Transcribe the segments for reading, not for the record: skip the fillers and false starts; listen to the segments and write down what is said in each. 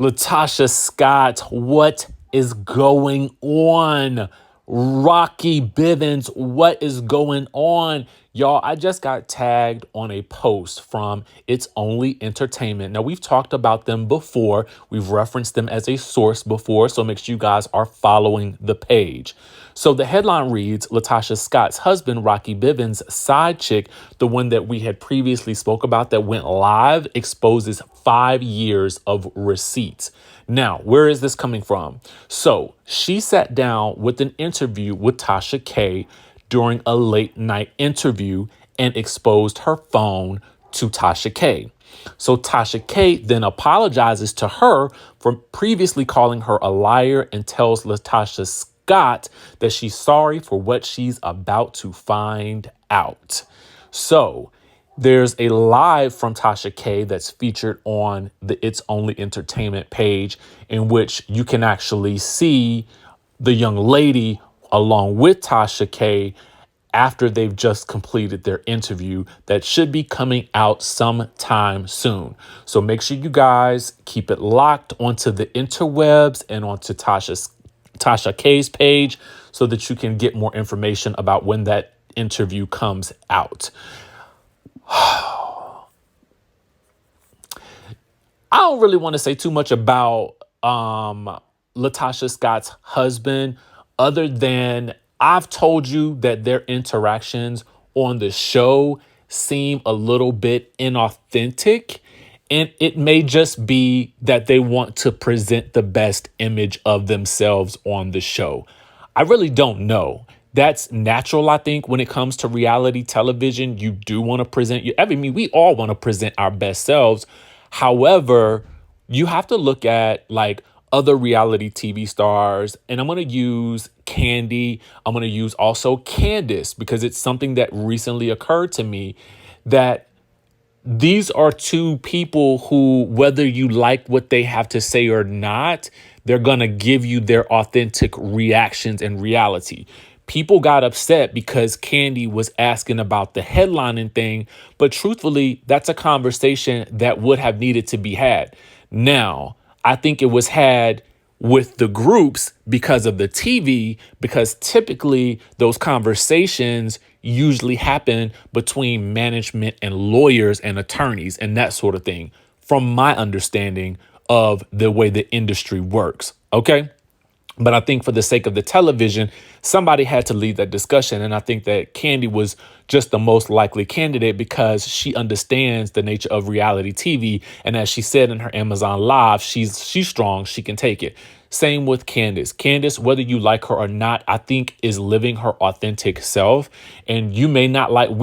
Latocha Scott, what is going on? Rocky Bivens, what is going on? Y'all, I just got tagged on a post from It's Only Entertainment. Now, we've talked about them before. We've referenced them as a source before, so make sure you guys are following the page. So the headline reads, Latocha Scott's husband, Rocky Bivens' side chick, the one that we had previously spoke about that went live, exposes 5 years of receipts. Now, where is this coming from? So she sat down with an interview with Tasha K during a late night interview and exposed her phone to Tasha K. So Tasha K then apologizes to her for previously calling her a liar and tells Latocha Scott that she's sorry for what she's about to find out. So there's a live from Tasha K that's featured on the It's Only Entertainment page in which you can actually see the young lady along with Tasha K after they've just completed their interview that should be coming out sometime soon. So make sure you guys keep it locked onto the interwebs and onto Tasha K's page so that you can get more information about when that interview comes out. I don't really want to say too much about Latocha Scott's husband other than I've told you that their interactions on the show seem a little bit inauthentic, and it may just be that they want to present the best image of themselves on the show. I really don't know. That's natural, I think, when it comes to reality television. You do want to present we all want to present our best selves. However, you have to look at like other reality TV stars, and I'm going to use Candy. I'm going to use also Candiace because it's something that recently occurred to me that these are two people who, whether you like what they have to say or not, they're going to give you their authentic reactions in reality. People got upset because Candy was asking about the headlining thing, but truthfully, that's a conversation that would have needed to be had. Now, I think it was had with the groups because of the TV, because typically those conversations usually happen between management and lawyers and attorneys and that sort of thing, from my understanding of the way the industry works. Okay. But I think for the sake of the television, somebody had to lead that discussion. And I think that Candy was just the most likely candidate because she understands the nature of reality TV. And as she said in her Amazon Live, she's strong. She can take it. Same with Candiace. Candiace, whether you like her or not, I think is living her authentic self. And we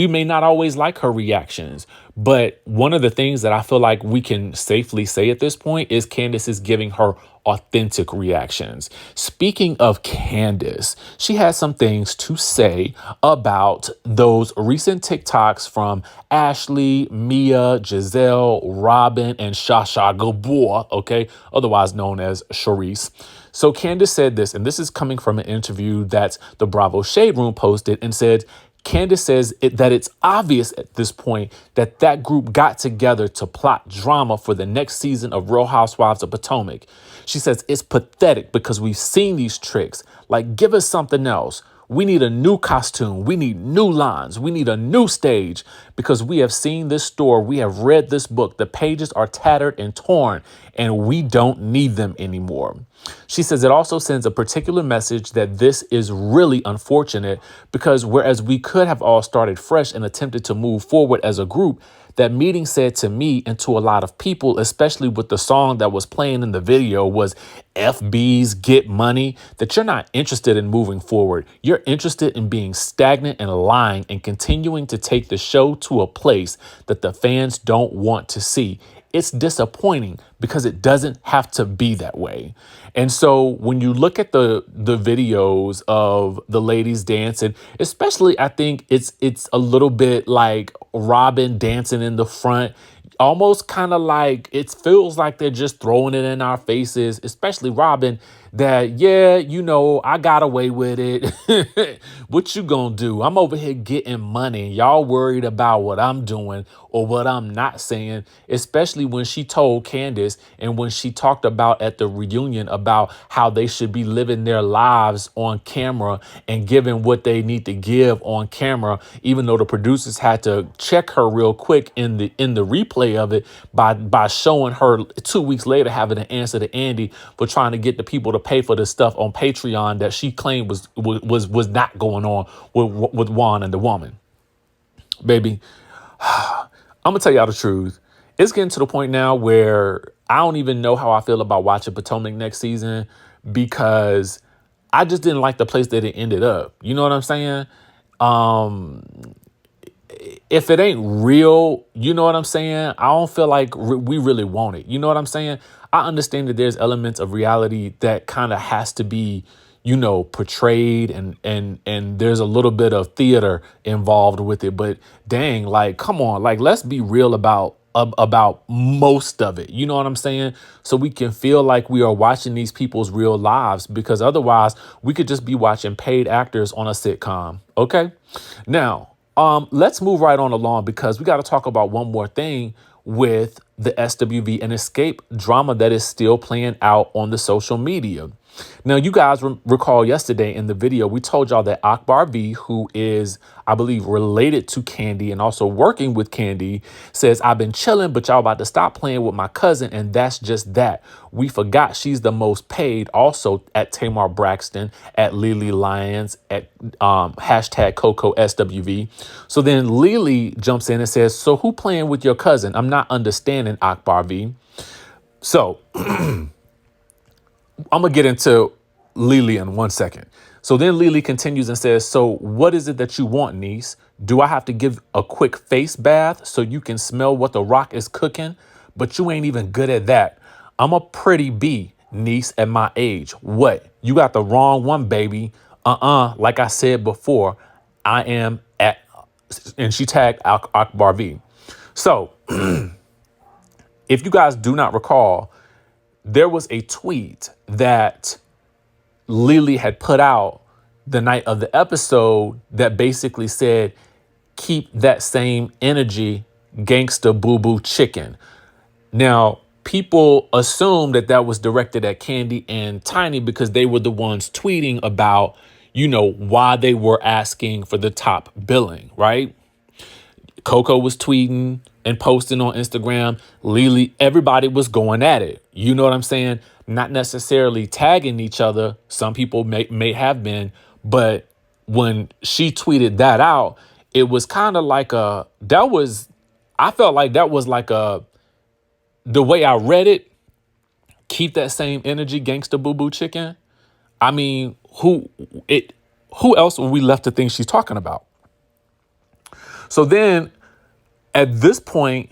may not always like her reactions. But one of the things that I feel like we can safely say at this point is Candiace is giving her authentic reactions. Speaking of Candiace, she has some things to say about those recent TikToks from Ashley, Mia, Giselle, Robin, and Shasha Gabor, okay, otherwise known as Charisse. So Candiace said this, and this is coming from an interview that the Bravo Shade Room posted, and said, Candiace says that it's obvious at this point that that group got together to plot drama for the next season of Real Housewives of Potomac. She says it's pathetic because we've seen these tricks. Like, give us something else. We need a new costume. We need new lines. We need a new stage because we have seen this store. We have read this book. The pages are tattered and torn, and we don't need them anymore. She says it also sends a particular message that this is really unfortunate because whereas we could have all started fresh and attempted to move forward as a group, that meeting said to me and to a lot of people, especially with the song that was playing in the video was FBs Get Money, that you're not interested in moving forward. You're interested in being stagnant and lying and continuing to take the show to a place that the fans don't want to see. It's disappointing because it doesn't have to be that way. And so when you look at the videos of the ladies dancing, especially I think it's a little bit like Robin dancing in the front, almost kind of like it feels like they're just throwing it in our faces, especially Robin that, yeah, I got away with it. What you gonna do? I'm over here getting money. Y'all worried about what I'm doing or what I'm not saying, especially when she told Candiace and when she talked about at the reunion about how they should be living their lives on camera and giving what they need to give on camera, even though the producers had to check her real quick in the replay of it by showing her 2 weeks later having to answer to Andy for trying to get the people to pay for the stuff on Patreon that she claimed was not going on with Juan and the woman. Baby, I'm gonna tell y'all the truth. It's getting to the point now where I don't even know how I feel about watching Potomac next season, because I just didn't like the place that it ended up. You know what I'm saying? If it ain't real, you know what I'm saying? I don't feel like we really want it. You know what I'm saying? I understand that there's elements of reality that kind of has to be, portrayed, and there's a little bit of theater involved with it. But dang, like, come on, like, let's be real about most of it. You know what I'm saying? So we can feel like we are watching these people's real lives, because otherwise we could just be watching paid actors on a sitcom. Okay. Now, let's move right on along, because we got to talk about one more thing with the SWV and Xscape drama that is still playing out on the social media. Now, you guys recall yesterday in the video, we told y'all that Akbar V, who is, I believe, related to Candy and also working with Candy, says, I've been chilling, but y'all about to stop playing with my cousin. And that's just that. We forgot she's the most paid, also at Tamar Braxton, at Lily Lyons, at hashtag Coco SWV. So then Lily jumps in and says, so who playing with your cousin? I'm not understanding, Akbar V. So I'm going to get into Lily in 1 second. So then Lily continues and says, so what is it that you want, niece? Do I have to give a quick face bath so you can smell what the rock is cooking? But you ain't even good at that. I'm a pretty bee, niece, at my age. What? You got the wrong one, baby. Like I said before, I am at, and she tagged Akbar V. So if you guys do not recall, there was a tweet that Lily had put out the night of the episode that basically said, keep that same energy, gangsta boo boo chicken. Now, people assume that that was directed at Candy and Tiny because they were the ones tweeting about, why they were asking for the top billing, right? Coco was tweeting and posting on Instagram. Lily, everybody was going at it. You know what I'm saying? Not necessarily tagging each other. Some people may have been, but when she tweeted that out, it was kind of like I felt like that was like the way I read it, keep that same energy, gangsta boo boo chicken. I mean, who else were we left to think she's talking about? So then at this point,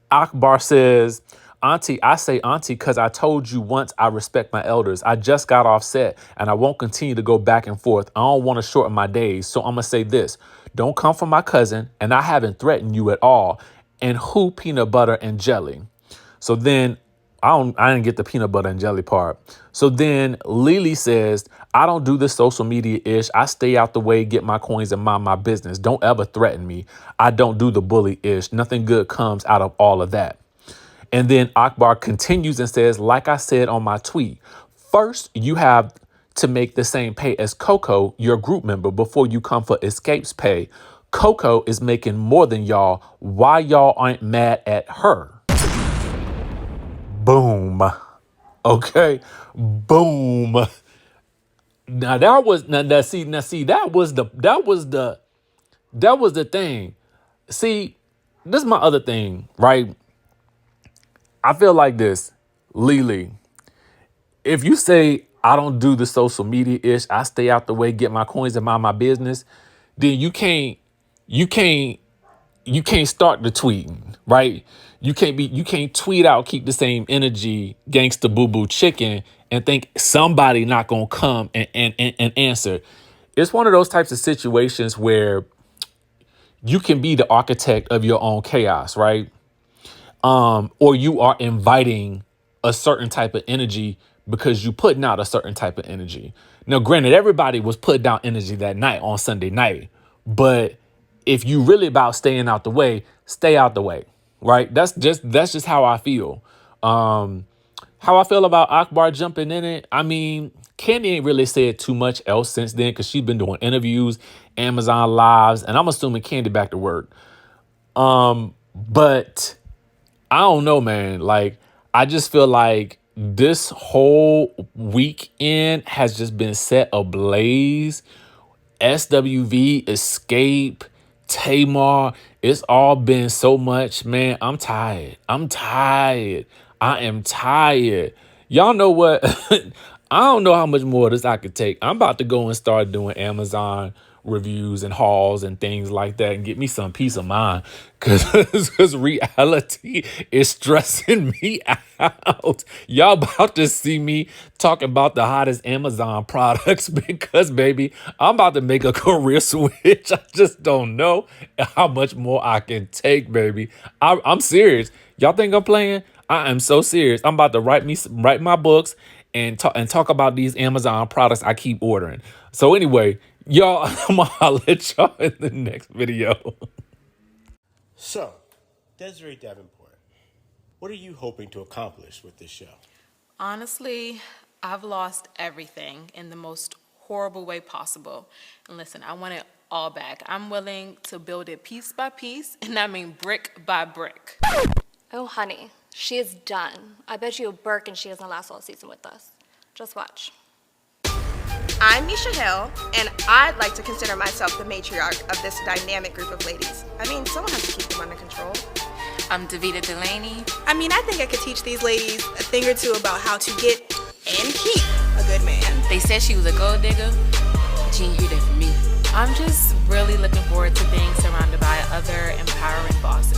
Akbar says, Auntie, I say auntie because I told you once I respect my elders. I just got off set and I won't continue to go back and forth. I don't want to shorten my days. So I'm going to say this. Don't come for my cousin, and I haven't threatened you at all. And who peanut butter and jelly? So then I didn't get the peanut butter and jelly part. So then Lily says, I don't do this social media ish. I stay out the way, get my coins and mind my business. Don't ever threaten me. I don't do the bully ish. Nothing good comes out of all of that. And then Akbar continues and says, like I said on my tweet, first you have to make the same pay as Coco, your group member, before you come for Xscape's pay. Coco is making more than y'all. Why y'all aren't mad at her? Boom. Okay. Boom. Now that was that was the thing. See, this is my other thing, right? I feel like this, Lily. If you say I don't do the social media ish, I stay out the way, get my coins and mind my business, then you can't start the tweeting, right? You can't tweet out, keep the same energy, gangsta boo boo chicken, and think somebody not gonna come and answer. It's one of those types of situations where you can be the architect of your own chaos, right? Or you are inviting a certain type of energy because you putting out a certain type of energy. Now, granted, everybody was putting out energy that night on Sunday night, but if you really about staying out the way, stay out the way, right? That's just how I feel. How I feel about Akbar jumping in it. I mean, Candy ain't really said too much else since then because she's been doing interviews, Amazon lives, and I'm assuming Candy back to work. But I don't know, man. Like, I just feel like this whole weekend has just been set ablaze. SWV, Xscape, Tamar. It's all been so much, man. I'm tired. I am tired. Y'all know what? I don't know how much more of this I could take. I'm about to go and start doing Amazon reviews and hauls and things like that and get me some peace of mind because reality is stressing me out. Y'all about to see me talking about the hottest Amazon products because, baby, I'm about to make a career switch. I just don't know how much more I can take, baby. I'm serious. Y'all think I'm playing? I am so serious. I'm about to write my books and talk about these Amazon products I keep ordering. So anyway, y'all, I'm gonna holler at y'all in the next video. So, Desiree Davenport, what are you hoping to accomplish with this show? Honestly, I've lost everything in the most horrible way possible. And listen, I want it all back. I'm willing to build it piece by piece, and I mean brick by brick. Oh, honey, she is done. I bet you a Birkin she doesn't last all season with us. Just watch. I'm Misha Hill, and I'd like to consider myself the matriarch of this dynamic group of ladies. I mean, someone has to keep them under control. I'm Davita Delaney. I mean, I think I could teach these ladies a thing or two about how to get and keep a good man. They said she was a gold digger, but you ain't hear that from me. I'm just really looking forward to being surrounded by other empowering bosses.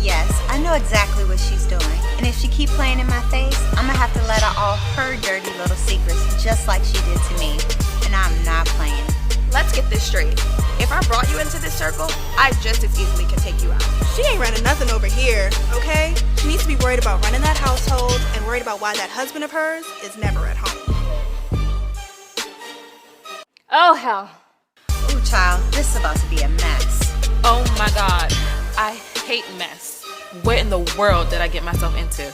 Yes, I know exactly what she's doing. And if she keep playing in my face, I'm gonna have to let her off her dirty little secrets just like she did to me. And I'm not playing. Let's get this straight. If I brought you into this circle, I just as easily can take you out. She ain't running nothing over here, okay? She needs to be worried about running that household and worried about why that husband of hers is never at home. Oh, hell. Ooh, child, this is about to be a mess. Oh my God, I hate mess. What in the world did I get myself into?